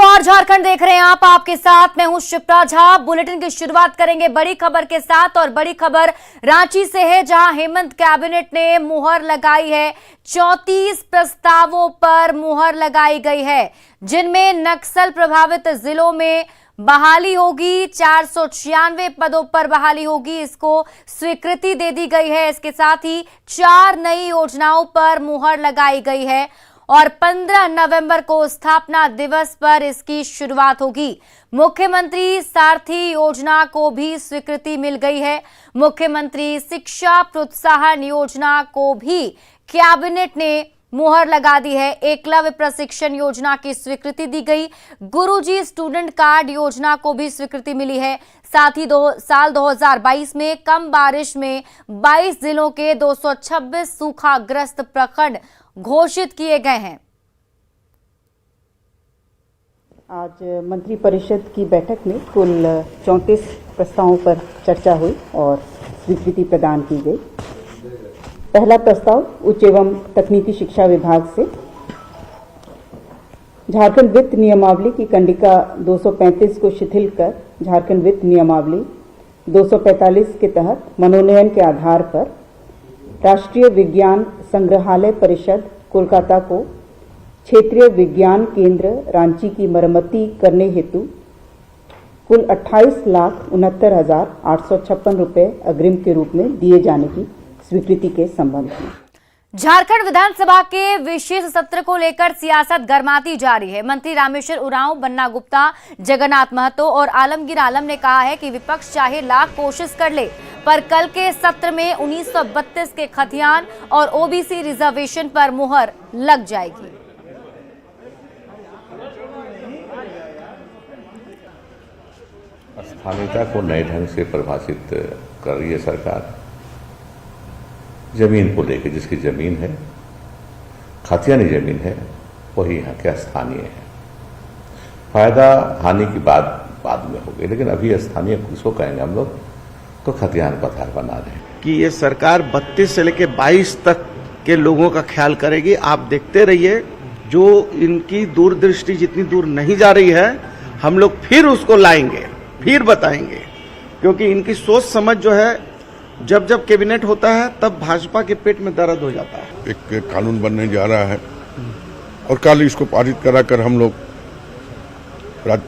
नमस्कार, झारखंड देख रहे हैं आप। आपके साथ मैं हूं शिप्रा झा। बुलेटिन की शुरुआत करेंगे बड़ी खबर के साथ और बड़ी खबर रांची से है, जहां हेमंत कैबिनेट ने मुहर लगाई है। 34 प्रस्तावों पर मुहर लगाई गई है, जिनमें नक्सल प्रभावित जिलों में बहाली होगी। 496 पदों पर बहाली होगी, इसको स्वीकृति दे दी गई है। इसके साथ ही 4 नई योजनाओं पर मुहर लगाई गई है और 15 नवंबर को स्थापना दिवस पर इसकी शुरुआत होगी। मुख्यमंत्री सारथी योजना को भी स्वीकृति मिल गई है। मुख्यमंत्री शिक्षा प्रोत्साहन योजना को भी कैबिनेट ने मुहर लगा दी है। एकलव्य प्रशिक्षण योजना की स्वीकृति दी गई। गुरुजी स्टूडेंट कार्ड योजना को भी स्वीकृति मिली है। साथ ही साल 2022 में कम बारिश में 22 जिलों के 226 सूखाग्रस्त प्रखंड घोषित किए गए हैं। आज मंत्रिपरिषद की बैठक में कुल 34 प्रस्तावों पर चर्चा हुई और स्वीकृति प्रदान की गई। पहला प्रस्ताव उच्च एवं तकनीकी शिक्षा विभाग से झारखंड वित्त नियमावली की कंडिका 235 को शिथिल कर झारखंड वित्त नियमावली 245 के तहत मनोनयन के आधार पर राष्ट्रीय विज्ञान संग्रहालय परिषद कोलकाता को क्षेत्रीय विज्ञान केंद्र रांची की मरम्मती करने हेतु कुल 28,69,856 रुपए अग्रिम के रूप में दिए जाने की स्वीकृति के संबंध में झारखंड विधानसभा के विशेष सत्र को लेकर सियासत गर्माती जारी है। मंत्री रामेश्वर उरांव, बन्ना गुप्ता, जगन्नाथ महतो और आलमगीर आलम ने कहा है कि विपक्ष चाहे लाख कोशिश कर ले, पर कल के सत्र में 1932 के खतियान और ओबीसी रिजर्वेशन पर मुहर लग जाएगी। स्थानीयता को नए ढंग से परिभाषित कर रही है सरकार। जमीन को लेकर, जिसकी जमीन है, खतियानी जमीन है, वही यहाँ के स्थानीय है। फायदा हानि की बात बाद में होगी, लेकिन अभी स्थानीय किसको कहेंगे हम लोग, तो खतियान पथार बना रहे हैं कि ये सरकार 32 से लेकर 22 तक के लोगों का ख्याल करेगी। आप देखते रहिए, जो इनकी दूरदृष्टि जितनी दूर नहीं जा रही है, हम लोग फिर उसको लाएंगे, फिर बताएंगे, क्योंकि इनकी सोच समझ जो है, जब जब कैबिनेट होता है तब भाजपा के पेट में दर्द हो जाता है। एक कानून बनने जा रहा है और कल इसको पारित कराकर हम लोग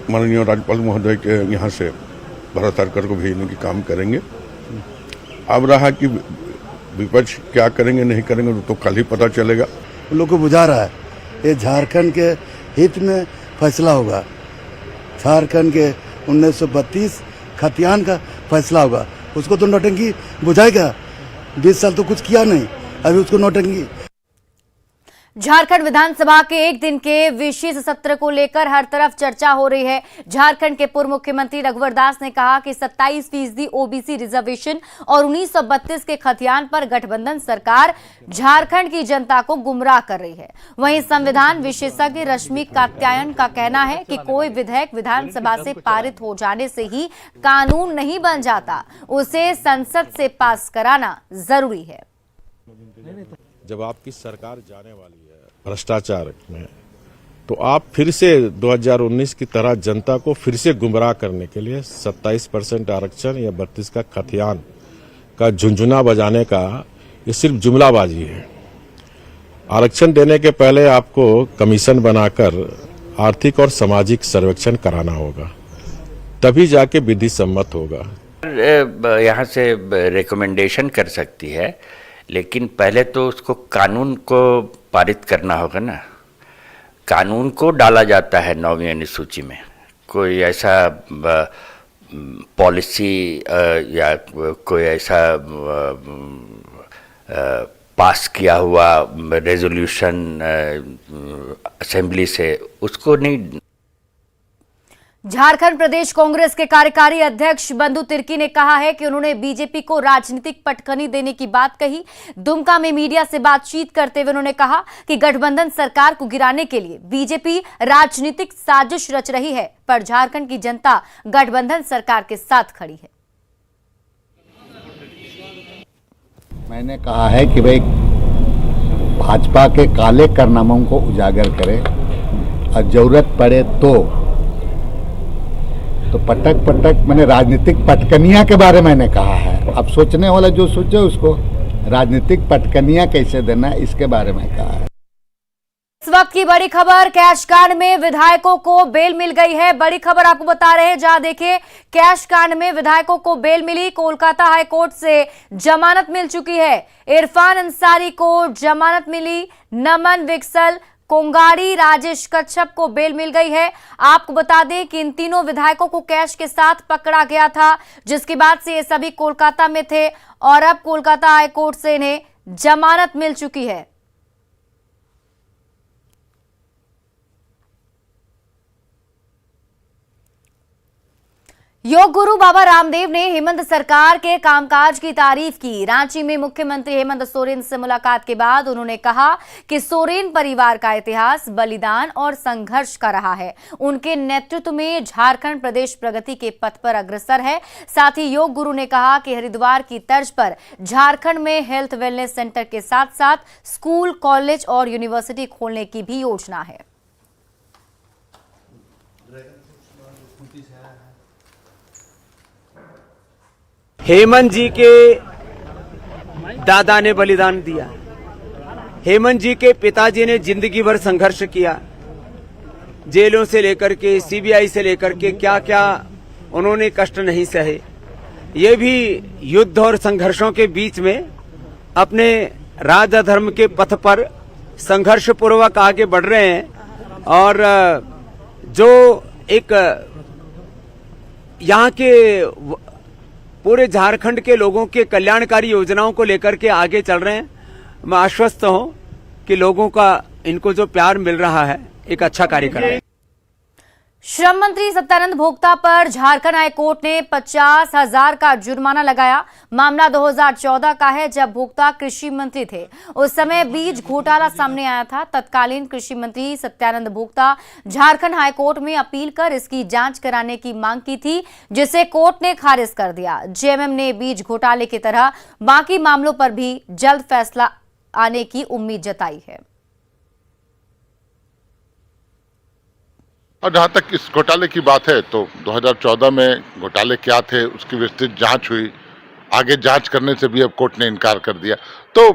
माननीय राज्यपाल महोदय के यहाँ से भारत सरकार को भेजने की काम करेंगे। अब रहा कि विपक्ष क्या करेंगे नहीं करेंगे तो कल ही पता चलेगा। उन लोग को बुझा रहा है ये झारखंड के हित में फैसला होगा, झारखंड के 1932 खतियान का फैसला होगा। उसको तो नौटंकी बुझाएगा। 20 साल तो कुछ किया नहीं, अभी उसको नौटंकी। झारखंड विधानसभा के एक दिन के विशेष सत्र को लेकर हर तरफ चर्चा हो रही है। झारखंड के पूर्व मुख्यमंत्री रघुवर दास ने कहा कि 27% ओबीसी रिजर्वेशन और 1932 के खतियान पर गठबंधन सरकार झारखंड की जनता को गुमराह कर रही है। वहीं संविधान विशेषज्ञ रश्मि कात्यायन का कहना है कि कोई विधेयक विधानसभा से पारित हो जाने से ही कानून नहीं बन जाता, उसे संसद से पास कराना जरूरी है। जब आपकी सरकार जाने वाली है भ्रष्टाचार में, तो आप फिर से 2019 की तरह जनता को फिर से गुमराह करने के लिए 27% आरक्षण या 32 का खतियान का झुंझुना बजाने का ये सिर्फ जुमलाबाजी है। आरक्षण देने के पहले आपको कमीशन बनाकर आर्थिक और सामाजिक सर्वेक्षण कराना होगा, तभी जाके विधि सम्मत होगा। यहाँ से रिकमेंडेशन कर सकती है, लेकिन पहले तो उसको कानून को पारित करना होगा ना। कानून को डाला जाता है 9वीं अनुसूची में। कोई ऐसा पॉलिसी या कोई ऐसा पास किया हुआ रेजोल्यूशन असेंबली से उसको नहीं। झारखंड प्रदेश कांग्रेस के कार्यकारी अध्यक्ष बंधु तिर्की ने कहा है कि उन्होंने बीजेपी को राजनीतिक पटखनी देने की बात कही। दुमका में मीडिया से बातचीत करते हुए उन्होंने कहा कि गठबंधन सरकार को गिराने के लिए बीजेपी राजनीतिक साजिश रच रही है, पर झारखंड की जनता गठबंधन सरकार के साथ खड़ी है। मैंने कहा है कि भाई भाजपा के काले कारनामों को उजागर करें और जरूरत पड़े तो तो पटक पटक मैंने राजनीतिक पटकनिया के बारे में मैंने कहा है। अब सोचने वाला जो सोचे उसको राजनीतिक पटकनिया कैसे देना है इसके बारे में कहा है। इस वक्त की बड़ी खबर, कैश कांड में विधायकों को बेल मिल गई है। बड़ी खबर आपको बता रहे हैं, जहां देखिए कैश कांड में विधायकों को बेल मिली। कोलकाता हाई कोर्ट से जमानत मिल चुकी है। इरफान अंसारी को जमानत मिली, नमन विक्सल, कोंगाड़ी, राजेश कच्छप को बेल मिल गई है। आपको बता दें कि इन तीनों विधायकों को कैश के साथ पकड़ा गया था, जिसके बाद से ये सभी कोलकाता में थे और अब कोलकाता हाई कोर्ट से इन्हें जमानत मिल चुकी है। योग गुरु बाबा रामदेव ने हेमंत सरकार के कामकाज की तारीफ की। रांची में मुख्यमंत्री हेमंत सोरेन से मुलाकात के बाद उन्होंने कहा कि सोरेन परिवार का इतिहास बलिदान और संघर्ष का रहा है। उनके नेतृत्व में झारखंड प्रदेश प्रगति के पथ पर अग्रसर है। साथ ही योग गुरु ने कहा कि हरिद्वार की तर्ज पर झारखंड में हेल्थ वेलनेस सेंटर के साथ साथ स्कूल, कॉलेज और यूनिवर्सिटी खोलने की भी योजना है। हेमंत जी के दादा ने बलिदान दिया, हेमंत जी के पिताजी ने जिंदगी भर संघर्ष किया, जेलों से लेकर के सीबीआई से लेकर के क्या क्या उन्होंने कष्ट नहीं सहे। ये भी युद्ध और संघर्षों के बीच में अपने राज धर्म के पथ पर संघर्ष पूर्वक आगे बढ़ रहे हैं। और जो एक यहाँ के पूरे झारखंड के लोगों के कल्याणकारी योजनाओं को लेकर के आगे चल रहे हैं। मैं आश्वस्त हूं कि लोगों का इनको जो प्यार मिल रहा है एक अच्छा कार्य कर रहे हैं। श्रम मंत्री सत्यानंद भोक्ता पर झारखंड हाईकोर्ट ने 50,000 का जुर्माना लगाया। मामला 2014 का है, जब भोक्ता कृषि मंत्री थे। उस समय बीज घोटाला सामने आया था। तत्कालीन कृषि मंत्री सत्यानंद भोक्ता झारखंड हाईकोर्ट में अपील कर इसकी जांच कराने की मांग की थी, जिसे कोर्ट ने खारिज कर दिया। जेएमएम ने बीज घोटाले की तरह बाकी मामलों पर भी जल्द फैसला आने की उम्मीद जताई है। और जहाँ तक इस घोटाले की बात है तो 2014 में घोटाले क्या थे उसकी विस्तृत जांच हुई। आगे जांच करने से भी अब कोर्ट ने इनकार कर दिया। तो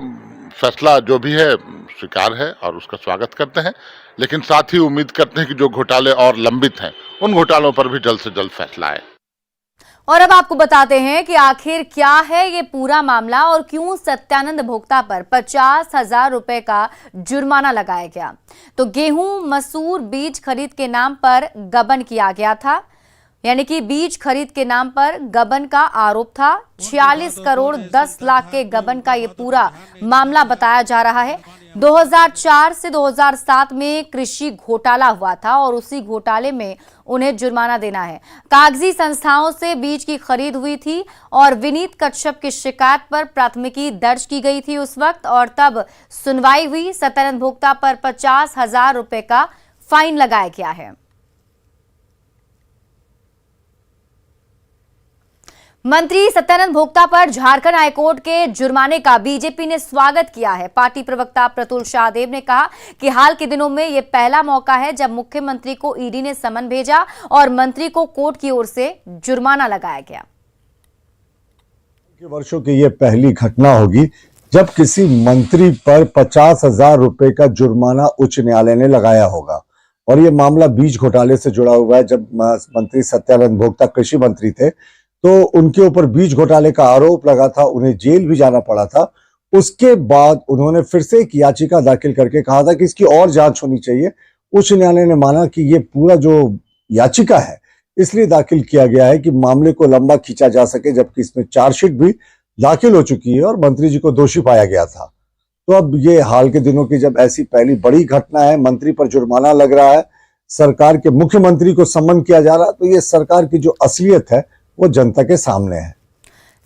फैसला जो भी है स्वीकार है और उसका स्वागत करते हैं, लेकिन साथ ही उम्मीद करते हैं कि जो घोटाले और लंबित हैं उन घोटालों पर भी जल्द से जल्द फैसला आए। और अब आपको बताते हैं कि आखिर क्या है ये पूरा मामला और क्यों सत्यानंद भोक्ता पर 50,000 रुपए का जुर्माना लगाया गया। तो गेहूं, मसूर बीज खरीद के नाम पर गबन किया गया था, यानी कि बीज खरीद के नाम पर गबन का आरोप था। 46 करोड़ 10 लाख के गबन का ये पूरा मामला बताया जा रहा है। 2004 से 2007 में कृषि घोटाला हुआ था और उसी घोटाले में उन्हें जुर्माना देना है। कागजी संस्थाओं से बीज की खरीद हुई थी और विनीत कच्छप की शिकायत पर प्राथमिकी दर्ज की गई थी उस वक्त, और तब सुनवाई हुई। सत्यानंद भोक्ता पर 50,000 रुपए का फाइन लगाया गया है। मंत्री सत्यानंद भोक्ता पर झारखंड हाईकोर्ट के जुर्माने का बीजेपी ने स्वागत किया है। पार्टी प्रवक्ता प्रतुल शाहदेव ने कहा कि हाल के दिनों में यह पहला मौका है जब मुख्यमंत्री को ईडी ने समन भेजा और मंत्री को कोर्ट की ओर से जुर्माना लगाया गया। वर्षों की यह पहली घटना होगी जब किसी मंत्री पर 50,000 रुपए का जुर्माना उच्च न्यायालय ने लगाया होगा। और यह मामला बीज घोटाले से जुड़ा हुआ है। जब मंत्री सत्यानंद भोक्ता कृषि मंत्री थे तो उनके ऊपर बीज घोटाले का आरोप लगा था, उन्हें जेल भी जाना पड़ा था। उसके बाद उन्होंने फिर से एक याचिका दाखिल करके कहा था कि इसकी और जांच होनी चाहिए। उच्च न्यायालय ने माना कि ये पूरा जो याचिका है इसलिए दाखिल किया गया है कि मामले को लंबा खींचा जा सके, जबकि इसमें चार्जशीट भी दाखिल हो चुकी है और मंत्री जी को दोषी पाया गया था। तो अब ये हाल के दिनों की जब ऐसी पहली बड़ी घटना है, मंत्री पर जुर्माना लग रहा है, सरकार के मुख्यमंत्री को सम्मन किया जा रहा है, तो ये सरकार की जो असलियत है वो जनता के सामने है।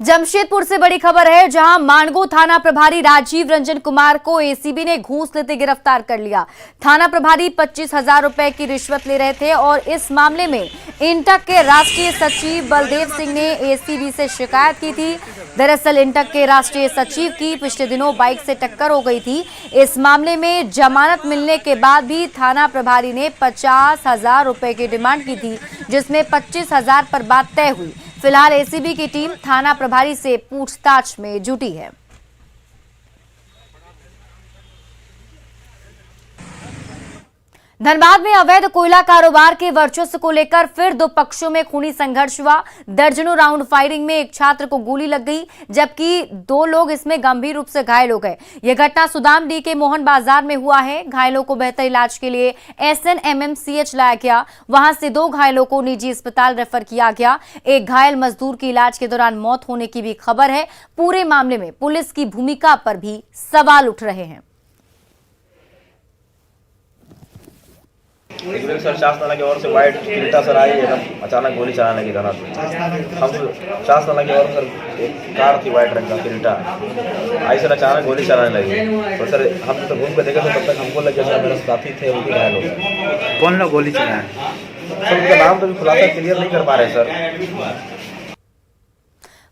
जमशेदपुर से बड़ी खबर है, जहां मानगो थाना प्रभारी राजीव रंजन कुमार को एसीबी ने घूस लेते गिरफ्तार कर लिया। थाना प्रभारी 25,000 रुपए की रिश्वत ले रहे थे और इस मामले में इंटक के राष्ट्रीय सचिव बलदेव सिंह ने एसीबी से शिकायत की थी। दरअसल इंटक के राष्ट्रीय सचिव की पिछले दिनों बाइक से टक्कर हो गई थी। इस मामले में जमानत मिलने के बाद भी थाना प्रभारी ने 50,000 रुपए की डिमांड की थी, जिसमें 25,000 पर बात तय हुई। फिलहाल एसीबी की टीम थाना प्रभारी से पूछताछ में जुटी है। धनबाद में अवैध कोयला कारोबार के वर्चस्व को लेकर फिर दो पक्षों में खूनी संघर्ष हुआ। दर्जनों राउंड फायरिंग में एक छात्र को गोली लग गई, जबकि 2 लोग इसमें गंभीर रूप से घायल हो गए। यह घटना सुदामडीह के मोहन बाजार में हुआ है। घायलों को बेहतर इलाज के लिए SNMMCH लाया गया। वहां से 2 घायलों को निजी अस्पताल रेफर किया गया। एक घायल मजदूर की इलाज के दौरान मौत होने की भी खबर है। पूरे मामले में पुलिस की भूमिका पर भी सवाल उठ रहे हैं। सर शासनाला की ओर से वाइट किल्टा सर आई, एकदम अचानक गोली चलाने की तरह। हम शासनाला की ओर सर एक कार थी वाइट रंग का किल्टा, आई सर अचानक गोली चलाने लगी। तो सर हम तो घूम के देखे तो तब तक हमको लग गया सर मेरे साथी थे उनकी घायल हो गए। कौन लोग गोली चलाए सर उनका नाम तो भी खुलासा क्लियर नहीं कर पा रहे सर।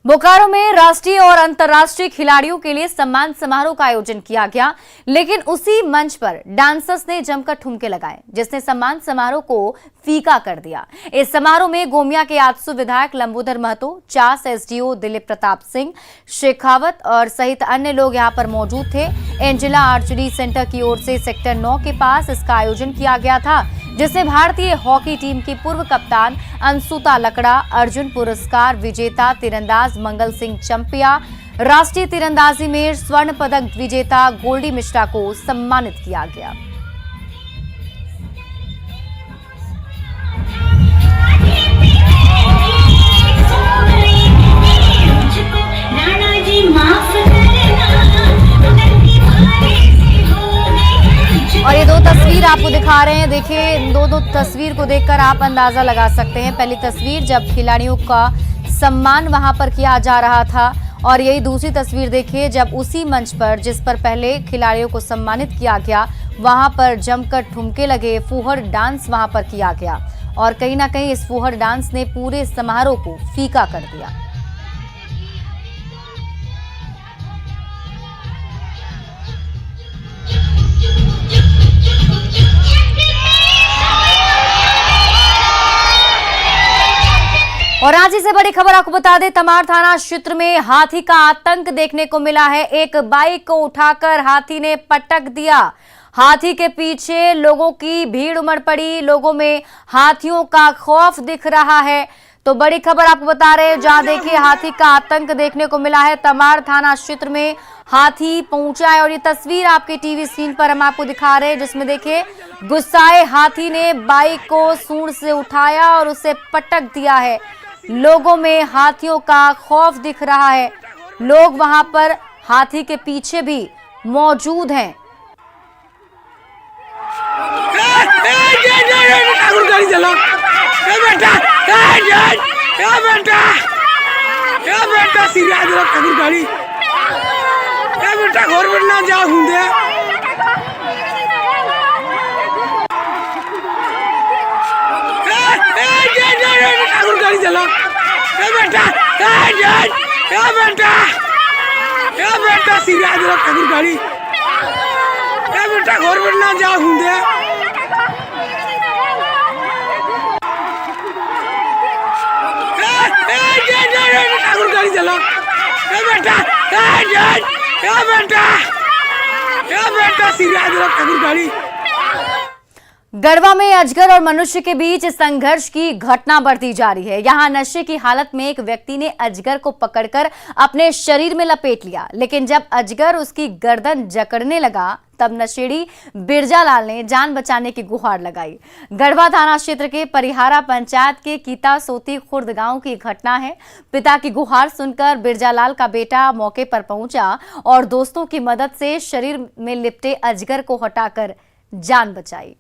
बोकारो में राष्ट्रीय और अंतर्राष्ट्रीय खिलाड़ियों के लिए सम्मान समारोह का आयोजन किया गया, लेकिन उसी मंच पर डांसर्स ने जमकर ठुमके लगाए, जिसने सम्मान समारोह को फीका कर दिया। इस समारोह में गोमिया के आजसू विधायक लंबोदर महतो, चास SDO दिलीप प्रताप सिंह शेखावत और सहित अन्य लोग यहां पर मौजूद थे। एंजेला आर्चरी सेंटर की ओर से सेक्टर 9 के पास इसका आयोजन किया गया था, जिसमें भारतीय हॉकी टीम की पूर्व कप्तान अंशुता लकड़ा, अर्जुन पुरस्कार विजेता तीरंदाज मंगल सिंह चंपिया, राष्ट्रीय तीरंदाजी में स्वर्ण पदक विजेता गोल्डी मिश्रा को सम्मानित किया गया। और ये 2 तस्वीर आपको दिखा रहे हैं। देखिए, इन दो तस्वीर को देखकर आप अंदाजा लगा सकते हैं। पहली तस्वीर जब खिलाड़ियों का सम्मान वहां पर किया जा रहा था, और यही दूसरी तस्वीर देखिए जब उसी मंच पर जिस पर पहले खिलाड़ियों को सम्मानित किया गया, वहां पर जमकर ठुमके लगे, फूहड़ डांस वहां पर किया गया और कहीं ना कहीं इस फूहड़ डांस ने पूरे समारोह को फीका कर दिया। और रांची से बड़ी खबर आपको बता दें, तमाड़ थाना क्षेत्र में हाथी का आतंक देखने को मिला है। एक बाइक को उठाकर हाथी ने पटक दिया। हाथी के पीछे लोगों की भीड़ उमड़ पड़ी, लोगों में हाथियों का खौफ दिख रहा है। तो बड़ी खबर आपको बता रहे हैं, जहां देखिए हाथी का आतंक देखने को मिला है। तमाड़ थाना क्षेत्र में हाथी पहुंचा है और ये तस्वीर आपके टीवी स्क्रीन पर हम आपको दिखा रहे हैं, जिसमें देखिए गुस्साए हाथी ने बाइक को सूंड से उठाया और उसे पटक दिया है। लोगों में हाथियों का खौफ दिख रहा है, लोग वहां पर हाथी के पीछे भी मौजूद हैं। गढ़वा में अजगर और मनुष्य के बीच संघर्ष की घटना बढ़ती जा रही है। यहां नशे की हालत में एक व्यक्ति ने अजगर को पकड़कर अपने शरीर में लपेट लिया, लेकिन जब अजगर उसकी गर्दन जकड़ने लगा तब नशेड़ी बिरजा लाल ने जान बचाने की गुहार लगाई। गढ़वा थाना क्षेत्र के परिहारा पंचायत के कीता सोती खुर्द गांव की घटना है। पिता की गुहार सुनकर बिरजा लाल का बेटा मौके पर पहुंचा और दोस्तों की मदद से शरीर में लिपटे अजगर को हटाकर जान बचाई।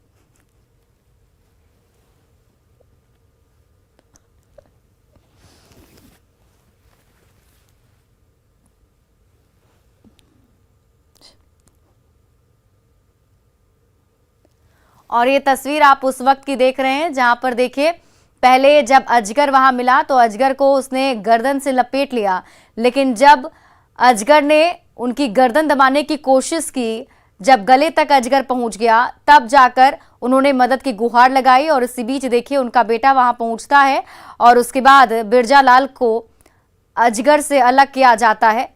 और ये तस्वीर आप उस वक्त की देख रहे हैं जहां पर देखिए पहले जब अजगर वहां मिला तो अजगर को उसने गर्दन से लपेट लिया, लेकिन जब अजगर ने उनकी गर्दन दबाने की कोशिश की, जब गले तक अजगर पहुंच गया तब जाकर उन्होंने मदद की गुहार लगाई। और इसी बीच देखिए उनका बेटा वहां पहुंचता है और उसके बाद बिरजा लाल को अजगर से अलग किया जाता है।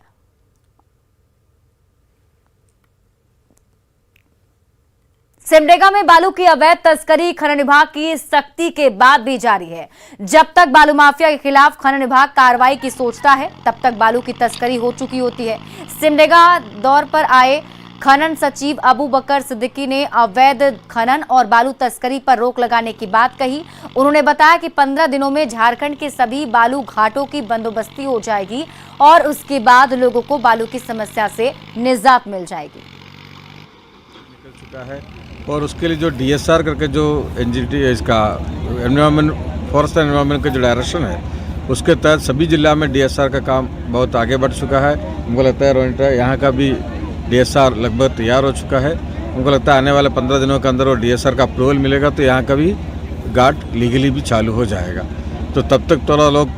सिमडेगा में बालू की अवैध तस्करी खनन विभाग की सख्ती के बाद भी जारी है। जब तक बालू माफिया के खिलाफ खनन विभाग कार्रवाई की सोचता है तब तक बालू की तस्करी हो चुकी होती है। सिमडेगा दौर पर आए खनन सचिव अबू बकर सिद्दीकी ने अवैध खनन और बालू तस्करी पर रोक लगाने की बात कही। उन्होंने बताया कि 15 दिनों में झारखंड के सभी बालू घाटों की बंदोबस्ती हो जाएगी और उसके बाद लोगों को बालू की समस्या से निजात मिल जाएगी। निकल चुका है और उसके लिए जो DSR करके जो NGT इसका एनवायरमेंट फॉरेस्ट एनवायरमेंट का जो डायरेक्शन है उसके तहत सभी जिला में DSR का काम बहुत आगे बढ़ चुका है। हमको लगता है रोहिंटा यहाँ का भी DSR लगभग तैयार हो चुका है। हमको लगता है आने वाले 15 दिनों के अंदर वो DSR का अप्रूवल मिलेगा तो यहाँ का भी घाट लीगली भी चालू हो जाएगा। तो तब तक थोड़ा लोग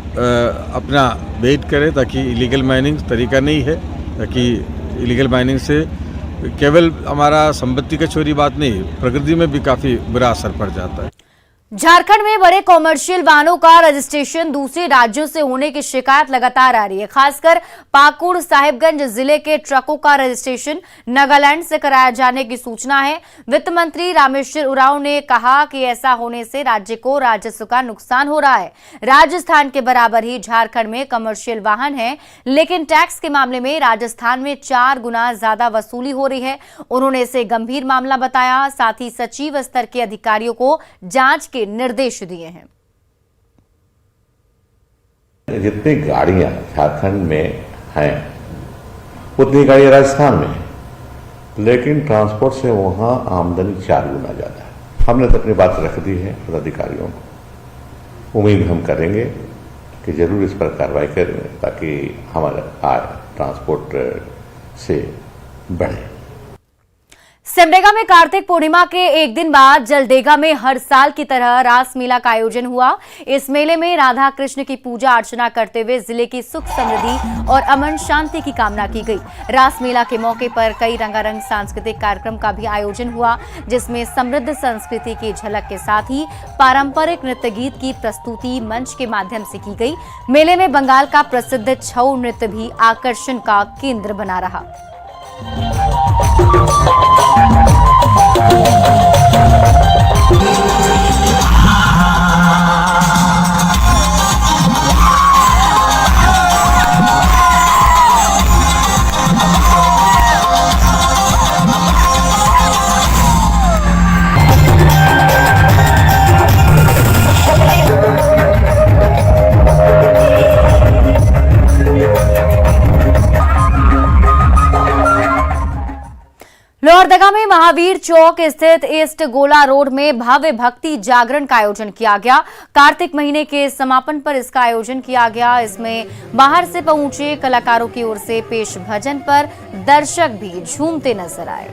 अपना वेट करें ताकि इलीगल माइनिंग तरीका नहीं है, ताकि इलीगल माइनिंग से केवल हमारा संपत्ति का चोरी बात नहीं, प्रकृति में भी काफ़ी बुरा असर पड़ जाता है। झारखंड में बड़े कॉमर्शियल वाहनों का रजिस्ट्रेशन दूसरे राज्यों से होने की शिकायत लगातार आ रही है। खासकर पाकुड़ साहिबगंज जिले के ट्रकों का रजिस्ट्रेशन नागालैंड से कराया जाने की सूचना है। वित्त मंत्री रामेश्वर उरांव ने कहा कि ऐसा होने से राज्य को राजस्व का नुकसान हो रहा है। राजस्थान के बराबर ही झारखंड में कमर्शियल वाहन है, लेकिन टैक्स के मामले में राजस्थान में 4 गुना ज्यादा वसूली हो रही है। उन्होंने इसे गंभीर मामला बताया। साथ ही सचिव स्तर के अधिकारियों को जांच के निर्देश दिए हैं। जितनी गाड़ियां झारखंड में हैं उतनी गाड़ियां राजस्थान में हैं, लेकिन ट्रांसपोर्ट से वहां आमदनी 4 गुना ज्यादा है। हमने तो अपनी बात रख दी है पदाधिकारियों को। उम्मीद हम करेंगे कि जरूर इस पर कार्रवाई करें ताकि हमारा आय ट्रांसपोर्ट से बढ़े। सिमडेगा में कार्तिक पूर्णिमा के एक दिन बाद जलडेगा में हर साल की तरह रास मेला का आयोजन हुआ। इस मेले में राधा कृष्ण की पूजा अर्चना करते हुए जिले की सुख समृद्धि और अमन शांति की कामना की गई। रास मेला के मौके पर कई रंगारंग सांस्कृतिक कार्यक्रम का भी आयोजन हुआ, जिसमें समृद्ध संस्कृति की झलक के साथ ही पारंपरिक नृत्य गीत की प्रस्तुति मंच के माध्यम से की गई। मेले में बंगाल का प्रसिद्ध छऊ नृत्य भी आकर्षण का केंद्र बना रहा। लोहरदगा में महावीर चौक स्थित ईस्ट गोला रोड में भव्य भक्ति जागरण का आयोजन किया गया। कार्तिक महीने के समापन पर इसका आयोजन किया गया। इसमें बाहर से पहुंचे कलाकारों की ओर से पेश भजन पर दर्शक भी झूमते नजर आए।